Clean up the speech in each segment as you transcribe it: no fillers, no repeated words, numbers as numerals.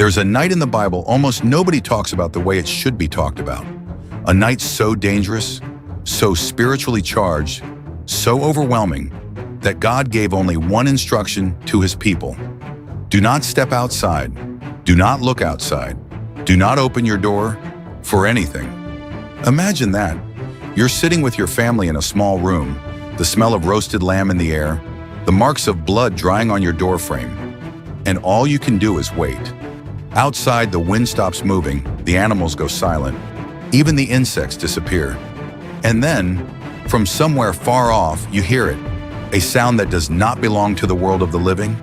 There's a night in the Bible almost nobody talks about the way it should be talked about. A night so dangerous, so spiritually charged, so overwhelming, that God gave only one instruction to his people. Do not step outside. Do not look outside. Do not open your door for anything. Imagine that. You're sitting with your family in a small room, the smell of roasted lamb in the air, the marks of blood drying on your doorframe, and all you can do is wait. Outside, the wind stops moving, the animals go silent, even the insects disappear. And then, from somewhere far off, you hear it, a sound that does not belong to the world of the living,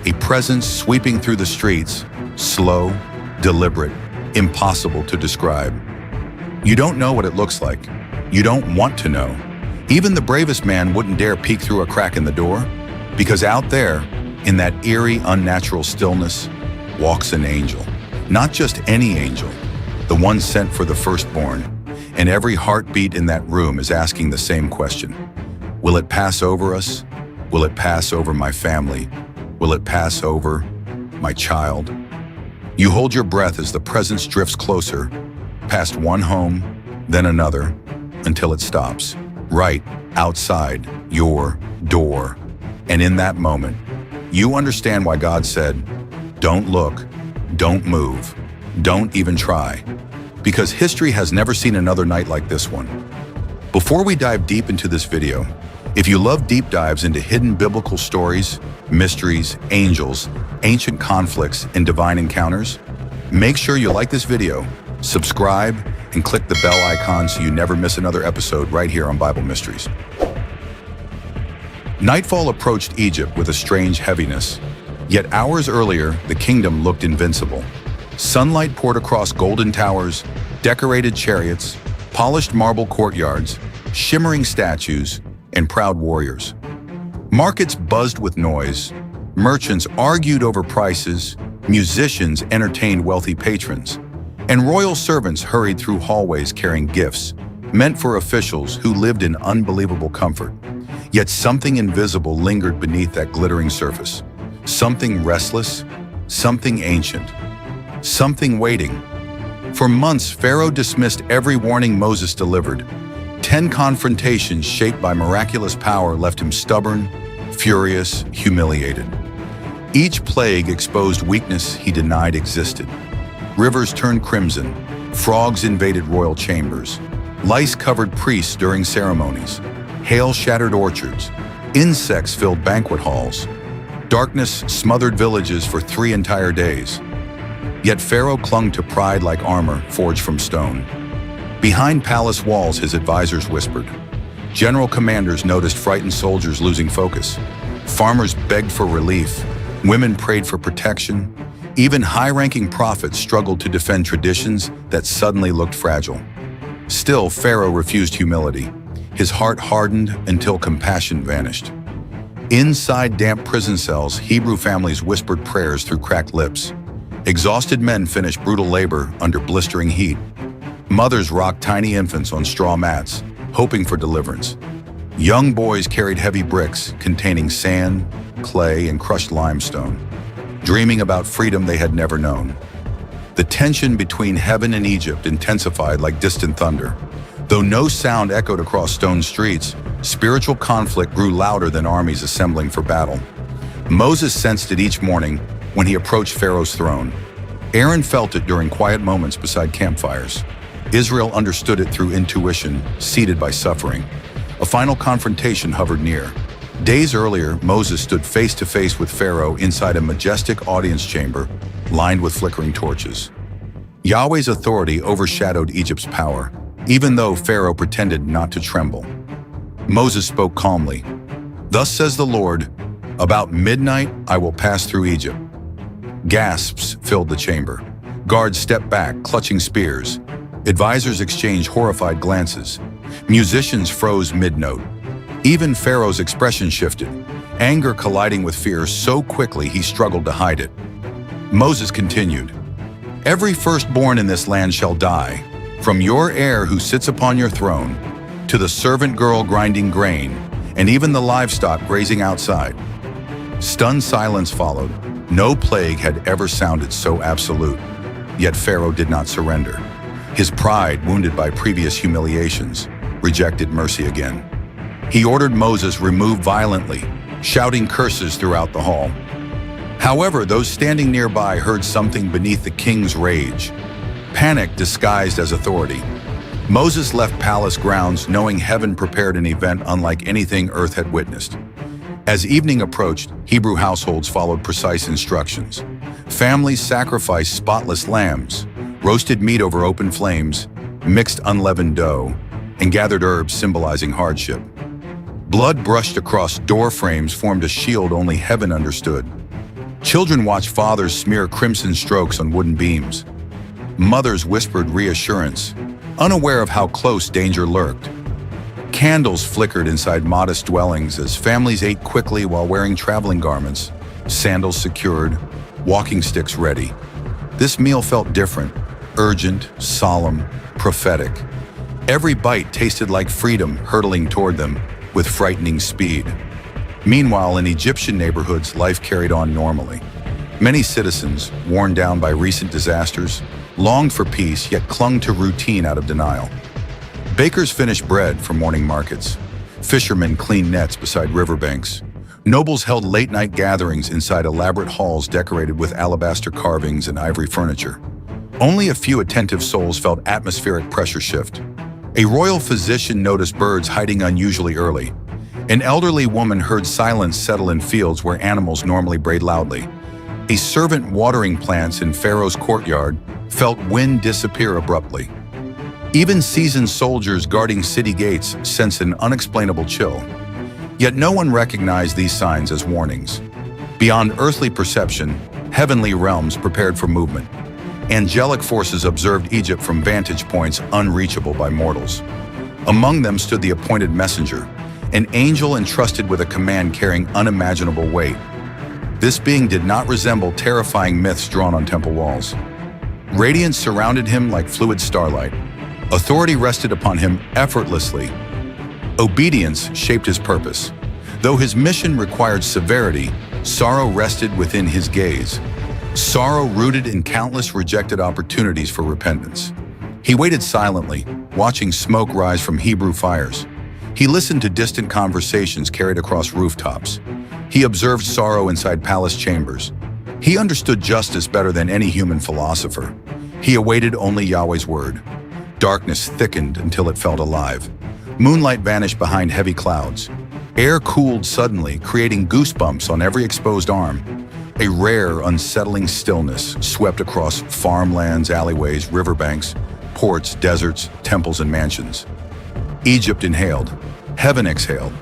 a presence sweeping through the streets, slow, deliberate, impossible to describe. You don't know what it looks like. You don't want to know. Even the bravest man wouldn't dare peek through a crack in the door, because out there, in that eerie, unnatural stillness, walks an angel. Not just any angel, the one sent for the firstborn. And every heartbeat in that room is asking the same question. Will it pass over us? Will it pass over my family? Will it pass over my child? You hold your breath as the presence drifts closer, past one home, then another, until it stops, right outside your door. And in that moment, you understand why God said, don't look, don't move, don't even try, because history has never seen another night like this one. Before we dive deep into this video, if you love deep dives into hidden biblical stories, mysteries, angels, ancient conflicts, and divine encounters, make sure you like this video, subscribe, and click the bell icon so you never miss another episode right here on Bible Mysteries. Nightfall approached Egypt with a strange heaviness. Yet hours earlier, the kingdom looked invincible. Sunlight poured across golden towers, decorated chariots, polished marble courtyards, shimmering statues, and proud warriors. Markets buzzed with noise, merchants argued over prices, musicians entertained wealthy patrons, and royal servants hurried through hallways carrying gifts, meant for officials who lived in unbelievable comfort. Yet something invisible lingered beneath that glittering surface. Something restless, something ancient, something waiting. For months, Pharaoh dismissed every warning Moses delivered. 10 confrontations shaped by miraculous power left him stubborn, furious, humiliated. Each plague exposed weakness he denied existed. Rivers turned crimson, frogs invaded royal chambers, lice covered priests during ceremonies, hail shattered orchards, insects filled banquet halls, darkness smothered villages for 3 entire days. Yet Pharaoh clung to pride like armor forged from stone. Behind palace walls, his advisors whispered. General commanders noticed frightened soldiers losing focus. Farmers begged for relief. Women prayed for protection. Even high-ranking prophets struggled to defend traditions that suddenly looked fragile. Still, Pharaoh refused humility. His heart hardened until compassion vanished. Inside damp prison cells, Hebrew families whispered prayers through cracked lips. Exhausted men finished brutal labor under blistering heat. Mothers rocked tiny infants on straw mats, hoping for deliverance. Young boys carried heavy bricks containing sand, clay, and crushed limestone, dreaming about freedom they had never known. The tension between heaven and Egypt intensified like distant thunder. Though no sound echoed across stone streets, spiritual conflict grew louder than armies assembling for battle. Moses sensed it each morning when he approached Pharaoh's throne. Aaron felt it during quiet moments beside campfires. Israel understood it through intuition, seated by suffering. A final confrontation hovered near. Days earlier, Moses stood face to face with Pharaoh inside a majestic audience chamber lined with flickering torches. Yahweh's authority overshadowed Egypt's power, even though Pharaoh pretended not to tremble. Moses spoke calmly. "Thus says the Lord, about midnight I will pass through Egypt." Gasps filled the chamber. Guards stepped back, clutching spears. Advisors exchanged horrified glances. Musicians froze mid-note. Even Pharaoh's expression shifted, anger colliding with fear so quickly he struggled to hide it. Moses continued, "Every firstborn in this land shall die, from your heir who sits upon your throne, to the servant girl grinding grain, and even the livestock grazing outside." Stunned silence followed. No plague had ever sounded so absolute. Yet Pharaoh did not surrender. His pride, wounded by previous humiliations, rejected mercy again. He ordered Moses removed violently, shouting curses throughout the hall. However, those standing nearby heard something beneath the king's rage. Panic disguised as authority. Moses left palace grounds knowing heaven prepared an event unlike anything earth had witnessed. As evening approached, Hebrew households followed precise instructions. Families sacrificed spotless lambs, roasted meat over open flames, mixed unleavened dough, and gathered herbs symbolizing hardship. Blood brushed across door frames formed a shield only heaven understood. Children watched fathers smear crimson strokes on wooden beams. Mothers whispered reassurance, unaware of how close danger lurked. Candles flickered inside modest dwellings as families ate quickly while wearing traveling garments, sandals secured, walking sticks ready. This meal felt different, urgent, solemn, prophetic. Every bite tasted like freedom hurtling toward them with frightening speed. Meanwhile, in Egyptian neighborhoods, life carried on normally. Many citizens, worn down by recent disasters, longed for peace yet clung to routine out of denial. Bakers finished bread for morning markets. Fishermen cleaned nets beside riverbanks. Nobles held late-night gatherings inside elaborate halls decorated with alabaster carvings and ivory furniture. Only a few attentive souls felt atmospheric pressure shift. A royal physician noticed birds hiding unusually early. An elderly woman heard silence settle in fields where animals normally brayed loudly. A servant watering plants in Pharaoh's courtyard felt wind disappear abruptly. Even seasoned soldiers guarding city gates sensed an unexplainable chill. Yet no one recognized these signs as warnings. Beyond earthly perception, heavenly realms prepared for movement. Angelic forces observed Egypt from vantage points unreachable by mortals. Among them stood the appointed messenger, an angel entrusted with a command carrying unimaginable weight. This being did not resemble terrifying myths drawn on temple walls. Radiance surrounded him like fluid starlight. Authority rested upon him effortlessly. Obedience shaped his purpose. Though his mission required severity, sorrow rested within his gaze. Sorrow rooted in countless rejected opportunities for repentance. He waited silently, watching smoke rise from Hebrew fires. He listened to distant conversations carried across rooftops. He observed sorrow inside palace chambers. He understood justice better than any human philosopher. He awaited only Yahweh's word. Darkness thickened until it felt alive. Moonlight vanished behind heavy clouds. Air cooled suddenly, creating goosebumps on every exposed arm. A rare, unsettling stillness swept across farmlands, alleyways, riverbanks, ports, deserts, temples, and mansions. Egypt inhaled. Heaven exhaled.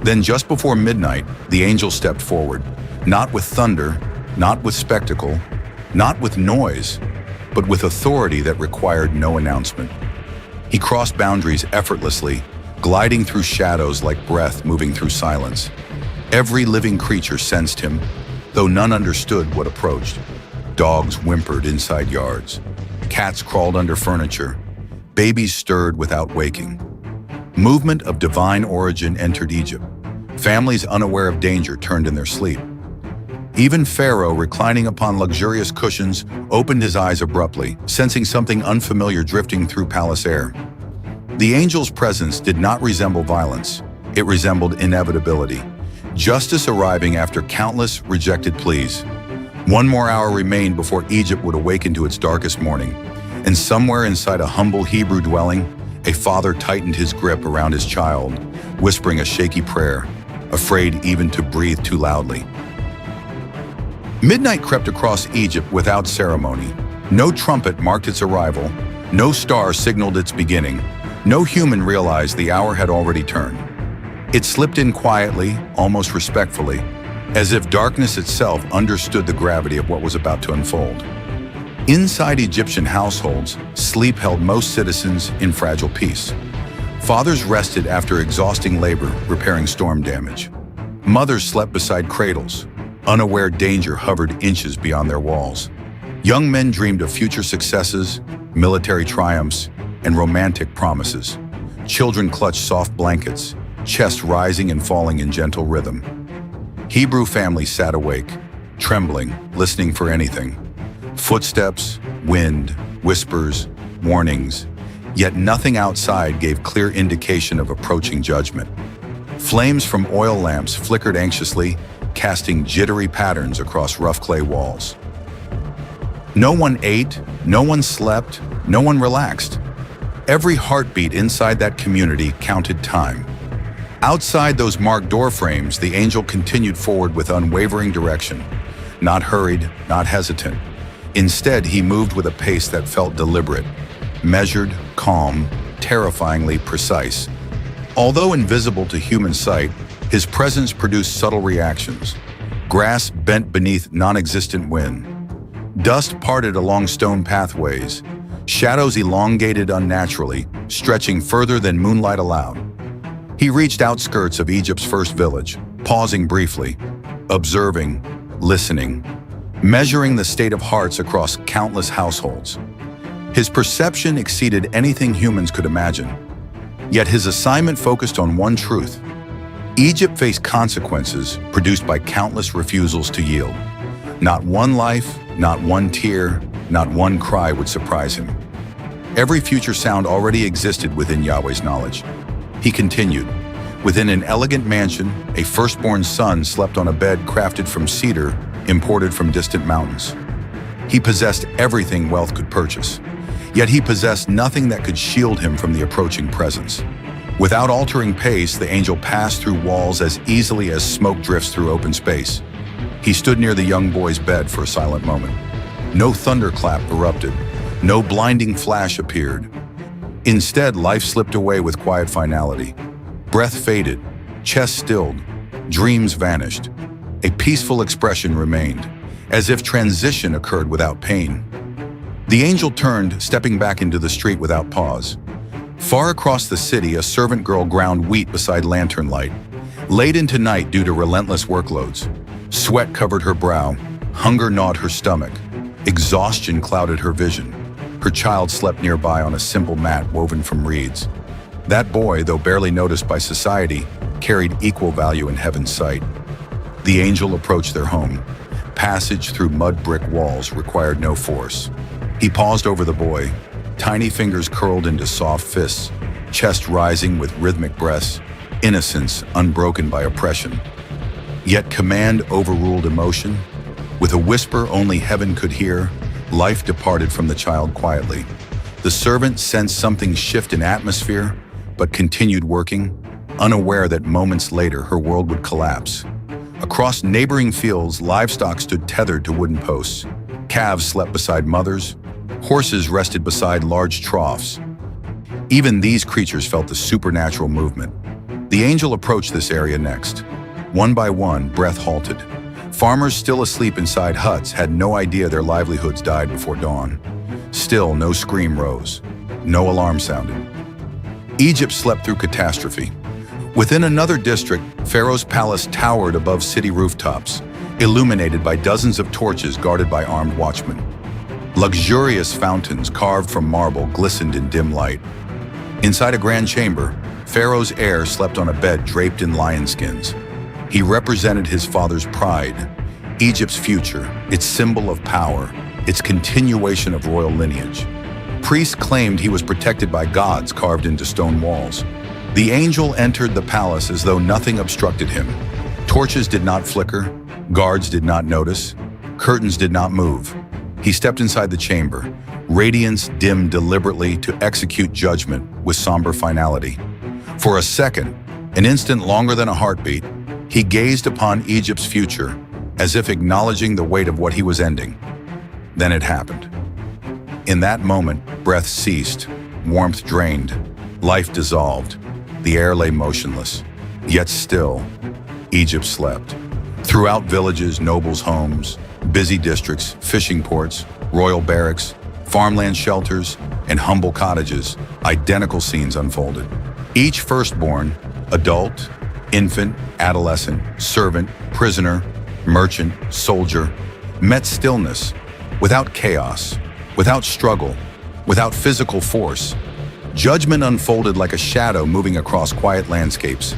Then just before midnight, the angel stepped forward, not with thunder, not with spectacle, not with noise, but with authority that required no announcement. He crossed boundaries effortlessly, gliding through shadows like breath moving through silence. Every living creature sensed him, though none understood what approached. Dogs whimpered inside yards. Cats crawled under furniture. Babies stirred without waking. Movement of divine origin entered Egypt. Families unaware of danger turned in their sleep. Even Pharaoh, reclining upon luxurious cushions, opened his eyes abruptly, sensing something unfamiliar drifting through palace air. The angel's presence did not resemble violence. It resembled inevitability. Justice arriving after countless rejected pleas. One more hour remained before Egypt would awaken to its darkest morning. And somewhere inside a humble Hebrew dwelling, a father tightened his grip around his child, whispering a shaky prayer, afraid even to breathe too loudly. Midnight crept across Egypt without ceremony. No trumpet marked its arrival. No star signaled its beginning. No human realized the hour had already turned. It slipped in quietly, almost respectfully, as if darkness itself understood the gravity of what was about to unfold. Inside Egyptian households, sleep held most citizens in fragile peace. Fathers rested after exhausting labor repairing storm damage. Mothers slept beside cradles. Unaware danger hovered inches beyond their walls. Young men dreamed of future successes, military triumphs, and romantic promises. Children clutched soft blankets, chests rising and falling in gentle rhythm. Hebrew families sat awake, trembling, listening for anything. Footsteps, wind, whispers, warnings, yet nothing outside gave clear indication of approaching judgment. Flames from oil lamps flickered anxiously, casting jittery patterns across rough clay walls. No one ate, no one slept, no one relaxed. Every heartbeat inside that community counted time. Outside those marked door frames, the angel continued forward with unwavering direction. Not hurried, not hesitant. Instead, he moved with a pace that felt deliberate, measured, calm, terrifyingly precise. Although invisible to human sight, his presence produced subtle reactions. Grass bent beneath non-existent wind. Dust parted along stone pathways. Shadows elongated unnaturally, stretching further than moonlight allowed. He reached outskirts of Egypt's first village, pausing briefly, observing, listening, measuring the state of hearts across countless households. His perception exceeded anything humans could imagine. Yet his assignment focused on one truth. Egypt faced consequences produced by countless refusals to yield. Not one life, not one tear, not one cry would surprise him. Every future sound already existed within Yahweh's knowledge. He continued. Within an elegant mansion, a firstborn son slept on a bed crafted from cedar, imported from distant mountains. He possessed everything wealth could purchase, yet he possessed nothing that could shield him from the approaching presence. Without altering pace, the angel passed through walls as easily as smoke drifts through open space. He stood near the young boy's bed for a silent moment. No thunderclap erupted. No blinding flash appeared. Instead, life slipped away with quiet finality. Breath faded, chest stilled, dreams vanished. A peaceful expression remained, as if transition occurred without pain. The angel turned, stepping back into the street without pause. Far across the city, a servant girl ground wheat beside lantern light, late into night due to relentless workloads. Sweat covered her brow, hunger gnawed her stomach, exhaustion clouded her vision. Her child slept nearby on a simple mat woven from reeds. That boy, though barely noticed by society, carried equal value in heaven's sight. The angel approached their home. Passage through mud brick walls required no force. He paused over the boy, tiny fingers curled into soft fists, chest rising with rhythmic breaths, innocence unbroken by oppression. Yet command overruled emotion. With a whisper only heaven could hear, life departed from the child quietly. The servant sensed something shift in atmosphere, but continued working, unaware that moments later her world would collapse. Across neighboring fields, livestock stood tethered to wooden posts. Calves slept beside mothers. Horses rested beside large troughs. Even these creatures felt the supernatural movement. The angel approached this area next. One by one, breath halted. Farmers still asleep inside huts had no idea their livelihoods died before dawn. Still, no scream rose. No alarm sounded. Egypt slept through catastrophe. Within another district, Pharaoh's palace towered above city rooftops, illuminated by dozens of torches guarded by armed watchmen. Luxurious fountains carved from marble glistened in dim light. Inside a grand chamber, Pharaoh's heir slept on a bed draped in lion skins. He represented his father's pride, Egypt's future, its symbol of power, its continuation of royal lineage. Priests claimed he was protected by gods carved into stone walls. The angel entered the palace as though nothing obstructed him. Torches did not flicker, guards did not notice, curtains did not move. He stepped inside the chamber, radiance dimmed deliberately to execute judgment with somber finality. For a second, an instant longer than a heartbeat, he gazed upon Egypt's future, as if acknowledging the weight of what he was ending. Then it happened. In that moment, breath ceased, warmth drained, life dissolved. The air lay motionless. Yet still, Egypt slept. Throughout villages, nobles' homes, busy districts, fishing ports, royal barracks, farmland shelters, and humble cottages, identical scenes unfolded. Each firstborn, adult, infant, adolescent, servant, prisoner, merchant, soldier, met stillness, without chaos, without struggle, without physical force. Judgment unfolded like a shadow moving across quiet landscapes.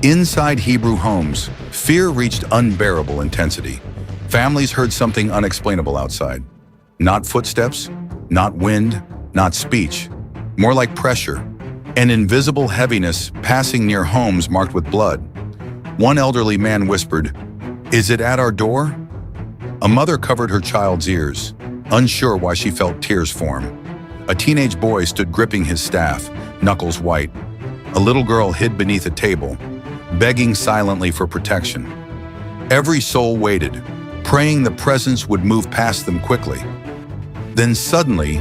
Inside Hebrew homes, fear reached unbearable intensity. Families heard something unexplainable outside. Not footsteps, not wind, not speech. More like pressure, an invisible heaviness passing near homes marked with blood. One elderly man whispered, "Is it at our door?" A mother covered her child's ears, unsure why she felt tears form. A teenage boy stood gripping his staff, knuckles white. A little girl hid beneath a table, begging silently for protection. Every soul waited, praying the presence would move past them quickly. Then suddenly,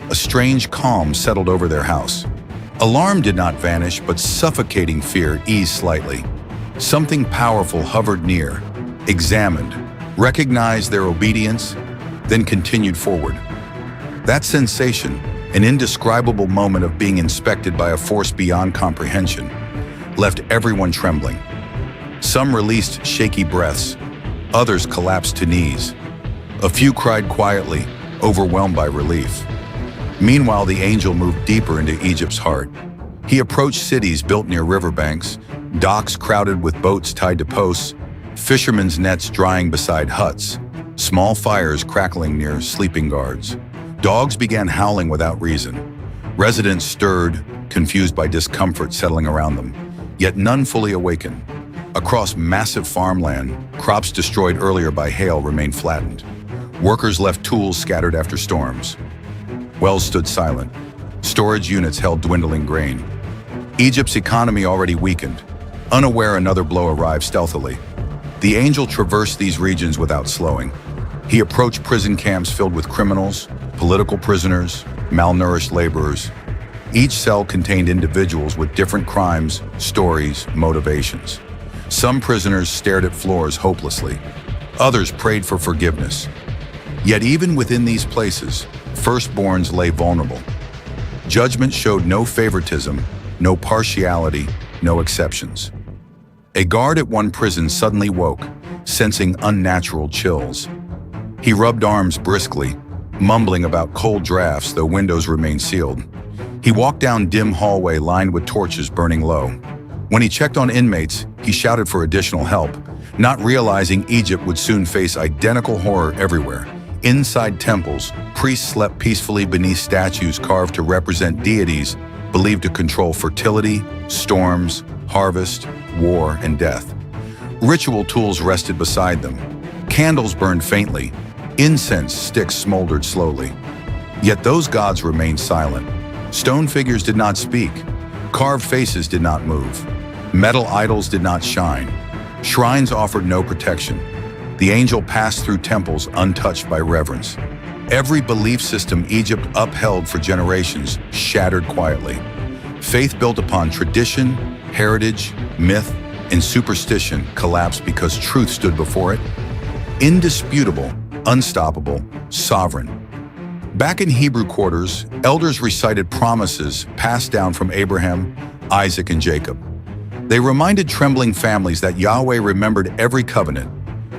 a strange calm settled over their house. Alarm did not vanish, but suffocating fear eased slightly. Something powerful hovered near, examined, recognized their obedience, then continued forward. That sensation, an indescribable moment of being inspected by a force beyond comprehension, left everyone trembling. Some released shaky breaths, others collapsed to knees. A few cried quietly, overwhelmed by relief. Meanwhile, the angel moved deeper into Egypt's heart. He approached cities built near riverbanks, docks crowded with boats tied to posts, fishermen's nets drying beside huts, small fires crackling near sleeping guards. Dogs began howling without reason. Residents stirred, confused by discomfort settling around them, yet none fully awakened. Across massive farmland, crops destroyed earlier by hail remained flattened. Workers left tools scattered after storms. Wells stood silent. Storage units held dwindling grain. Egypt's economy already weakened. Unaware another blow arrived stealthily. The angel traversed these regions without slowing. He approached prison camps filled with criminals, political prisoners, malnourished laborers. Each cell contained individuals with different crimes, stories, motivations. Some prisoners stared at floors hopelessly. Others prayed for forgiveness. Yet even within these places, firstborns lay vulnerable. Judgment showed no favoritism, no partiality, no exceptions. A guard at one prison suddenly woke, sensing unnatural chills. He rubbed arms briskly, mumbling about cold drafts though windows remained sealed. He walked down dim hallway lined with torches burning low. When he checked on inmates, he shouted for additional help, not realizing Egypt would soon face identical horror everywhere. Inside temples, priests slept peacefully beneath statues carved to represent deities believed to control fertility, storms, harvest, war, and death. Ritual tools rested beside them. Candles burned faintly. Incense sticks smoldered slowly. Yet those gods remained silent. Stone figures did not speak. Carved faces did not move. Metal idols did not shine. Shrines offered no protection. The angel passed through temples untouched by reverence. Every belief system Egypt upheld for generations shattered quietly. Faith built upon tradition, heritage, myth, and superstition collapsed because truth stood before it. Indisputable, unstoppable, sovereign. Back in Hebrew quarters, elders recited promises passed down from Abraham, Isaac, and Jacob. They reminded trembling families that Yahweh remembered every covenant.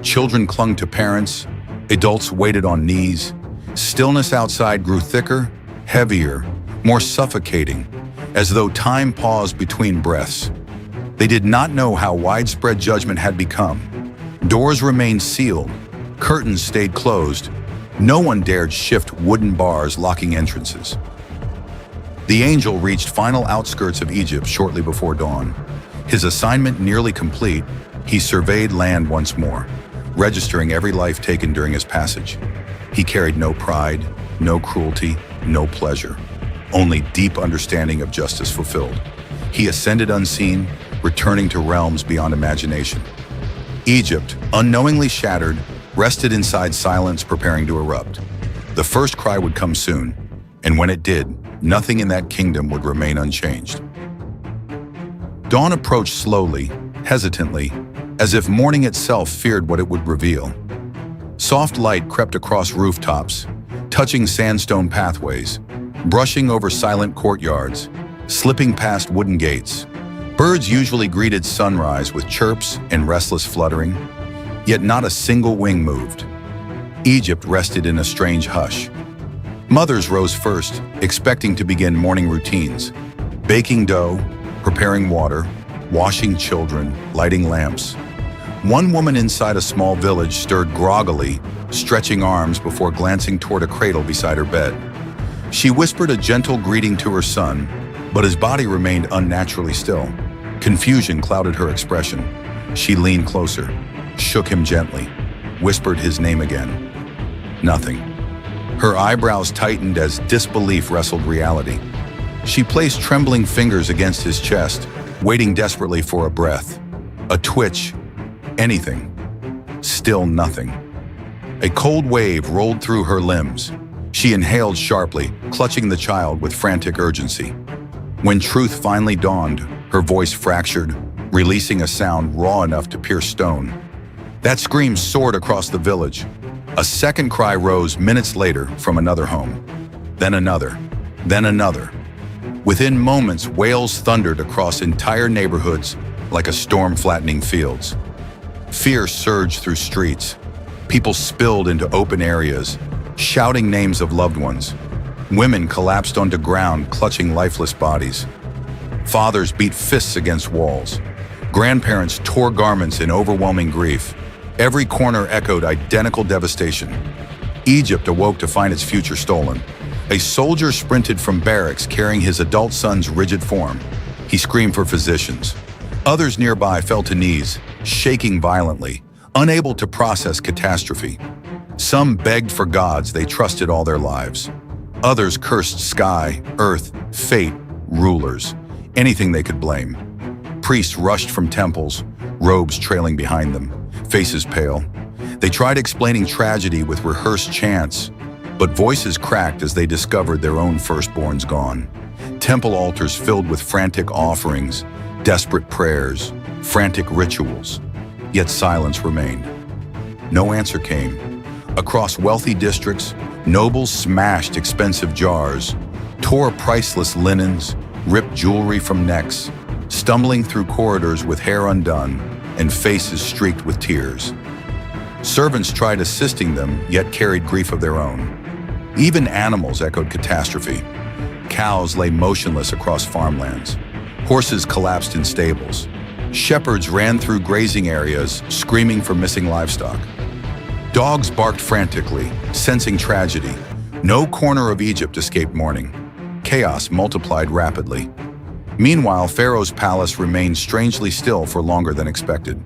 Children clung to parents, adults waited on knees. Stillness outside grew thicker, heavier, more suffocating, as though time paused between breaths. They did not know how widespread judgment had become. Doors remained sealed, curtains stayed closed. No one dared shift wooden bars locking entrances. The angel reached final outskirts of Egypt shortly before dawn. His assignment nearly complete, he surveyed land once more, registering every life taken during his passage. He carried no pride, no cruelty, no pleasure, only deep understanding of justice fulfilled. He ascended unseen, returning to realms beyond imagination. Egypt, unknowingly shattered, rested inside silence preparing to erupt. The first cry would come soon, and when it did, nothing in that kingdom would remain unchanged. Dawn approached slowly, hesitantly, as if morning itself feared what it would reveal. Soft light crept across rooftops, touching sandstone pathways, brushing over silent courtyards, slipping past wooden gates. Birds usually greeted sunrise with chirps and restless fluttering, yet not a single wing moved. Egypt rested in a strange hush. Mothers rose first, expecting to begin morning routines, baking dough, preparing water, washing children, lighting lamps. One woman inside a small village stirred groggily, stretching arms before glancing toward a cradle beside her bed. She whispered a gentle greeting to her son, but his body remained unnaturally still. Confusion clouded her expression. She leaned closer, shook him gently, whispered his name again. Nothing. Her eyebrows tightened as disbelief wrestled reality. She placed trembling fingers against his chest, waiting desperately for a breath, a twitch, anything. Still nothing. A cold wave rolled through her limbs. She inhaled sharply, clutching the child with frantic urgency. When truth finally dawned, her voice fractured, releasing a sound raw enough to pierce stone. That scream soared across the village. A second cry rose minutes later from another home. Then another. Then another. Within moments, wails thundered across entire neighborhoods like a storm flattening fields. Fear surged through streets. People spilled into open areas, shouting names of loved ones. Women collapsed onto ground, clutching lifeless bodies. Fathers beat fists against walls. Grandparents tore garments in overwhelming grief. Every corner echoed identical devastation. Egypt awoke to find its future stolen. A soldier sprinted from barracks carrying his adult son's rigid form. He screamed for physicians. Others nearby fell to knees, shaking violently, unable to process catastrophe. Some begged for gods they trusted all their lives. Others cursed sky, earth, fate, rulers, anything they could blame. Priests rushed from temples, robes trailing behind them, faces pale. They tried explaining tragedy with rehearsed chants, but voices cracked as they discovered their own firstborns gone. Temple altars filled with frantic offerings, desperate prayers, frantic rituals. Yet silence remained. No answer came. Across wealthy districts, nobles smashed expensive jars, tore priceless linens, ripped jewelry from necks, stumbling through corridors with hair undone and faces streaked with tears. Servants tried assisting them, yet carried grief of their own. Even animals echoed catastrophe. Cows lay motionless across farmlands. Horses collapsed in stables. Shepherds ran through grazing areas, screaming for missing livestock. Dogs barked frantically, sensing tragedy. No corner of Egypt escaped mourning. Chaos multiplied rapidly. Meanwhile, Pharaoh's palace remained strangely still for longer than expected.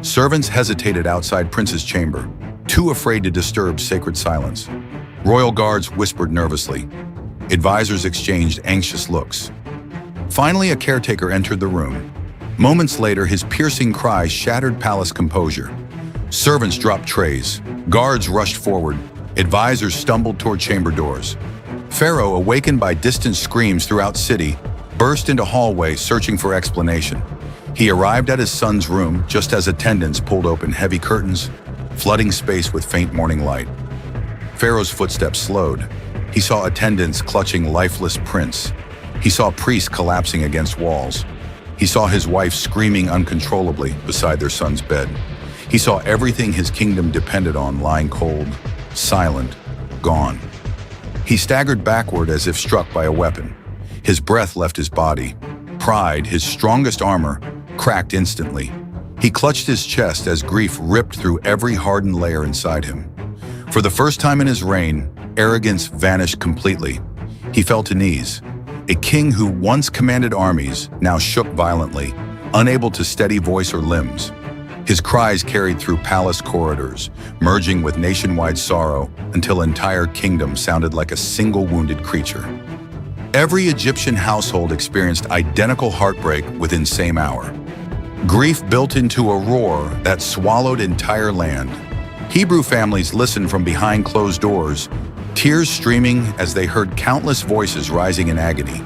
Servants hesitated outside Prince's chamber, too afraid to disturb sacred silence. Royal guards whispered nervously. Advisors exchanged anxious looks. Finally, a caretaker entered the room. Moments later, his piercing cry shattered palace composure. Servants dropped trays. Guards rushed forward. Advisors stumbled toward chamber doors. Pharaoh, awakened by distant screams throughout city, burst into hallway searching for explanation. He arrived at his son's room just as attendants pulled open heavy curtains, flooding space with faint morning light. Pharaoh's footsteps slowed. He saw attendants clutching lifeless prince. He saw priests collapsing against walls. He saw his wife screaming uncontrollably beside their son's bed. He saw everything his kingdom depended on lying cold, silent, gone. He staggered backward as if struck by a weapon. His breath left his body. Pride, his strongest armor, cracked instantly. He clutched his chest as grief ripped through every hardened layer inside him. For the first time in his reign, arrogance vanished completely. He fell to knees. A king who once commanded armies now shook violently, unable to steady voice or limbs. His cries carried through palace corridors, merging with nationwide sorrow until entire kingdom sounded like a single wounded creature. Every Egyptian household experienced identical heartbreak within same hour. Grief built into a roar that swallowed entire land. Hebrew families listened from behind closed doors, tears streaming as they heard countless voices rising in agony.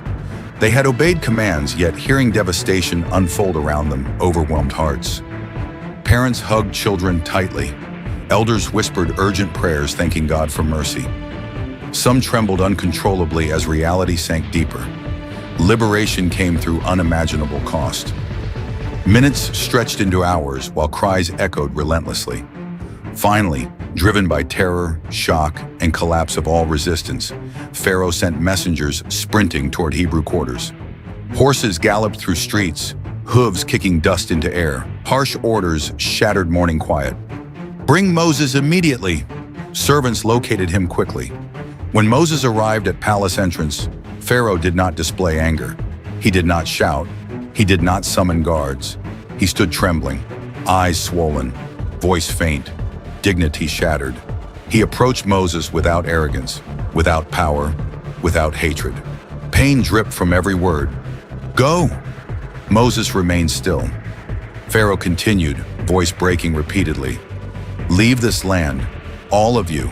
They had obeyed commands, yet hearing devastation unfold around them overwhelmed hearts. Parents hugged children tightly. Elders whispered urgent prayers thanking God for mercy. Some trembled uncontrollably as reality sank deeper. Liberation came through unimaginable cost. Minutes stretched into hours while cries echoed relentlessly. Finally, driven by terror, shock, and collapse of all resistance, Pharaoh sent messengers sprinting toward Hebrew quarters. Horses galloped through streets, hooves kicking dust into air. Harsh orders shattered morning quiet. "Bring Moses immediately!" Servants located him quickly. When Moses arrived at palace entrance, Pharaoh did not display anger. He did not shout. He did not summon guards. He stood trembling, eyes swollen, voice faint, dignity shattered. He approached Moses without arrogance, without power, without hatred. Pain dripped from every word. "Go!" Moses remained still. Pharaoh continued, voice breaking repeatedly. "Leave this land, all of you.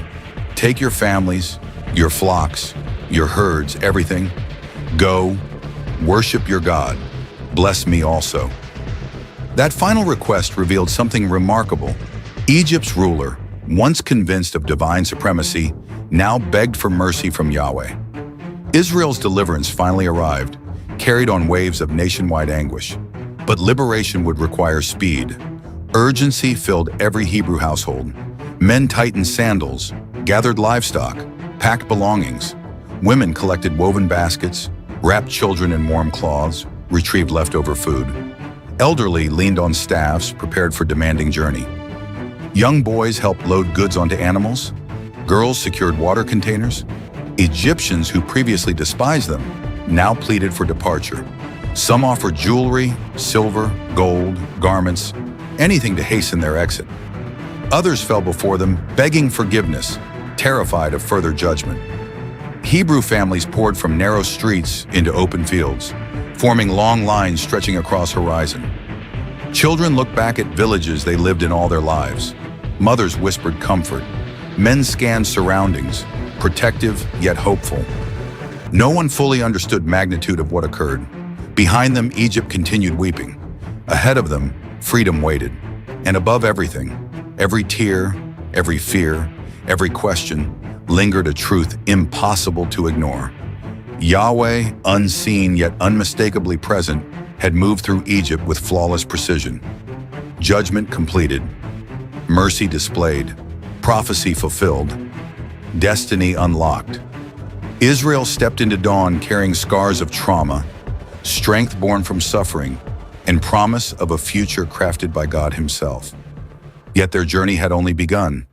Take your families, your flocks, your herds, everything. Go, worship your God. Bless me also." That final request revealed something remarkable. Egypt's ruler, once convinced of divine supremacy, now begged for mercy from Yahweh. Israel's deliverance finally arrived, carried on waves of nationwide anguish. But liberation would require speed. Urgency filled every Hebrew household. Men tightened sandals, gathered livestock, packed belongings. Women collected woven baskets, wrapped children in warm cloths, retrieved leftover food. Elderly leaned on staffs, prepared for demanding journey. Young boys helped load goods onto animals. Girls secured water containers. Egyptians who previously despised them now pleaded for departure. Some offered jewelry, silver, gold, garments, anything to hasten their exit. Others fell before them, begging forgiveness, terrified of further judgment. Hebrew families poured from narrow streets into open fields, forming long lines stretching across horizon. Children looked back at villages they lived in all their lives. Mothers whispered comfort. Men scanned surroundings, protective yet hopeful. No one fully understood magnitude of what occurred. Behind them, Egypt continued weeping. Ahead of them, freedom waited. And above everything, every tear, every fear, every question, lingered a truth impossible to ignore. Yahweh, unseen yet unmistakably present, had moved through Egypt with flawless precision. Judgment completed, mercy displayed, prophecy fulfilled, destiny unlocked. Israel stepped into dawn carrying scars of trauma, strength born from suffering, and promise of a future crafted by God Himself. Yet their journey had only begun.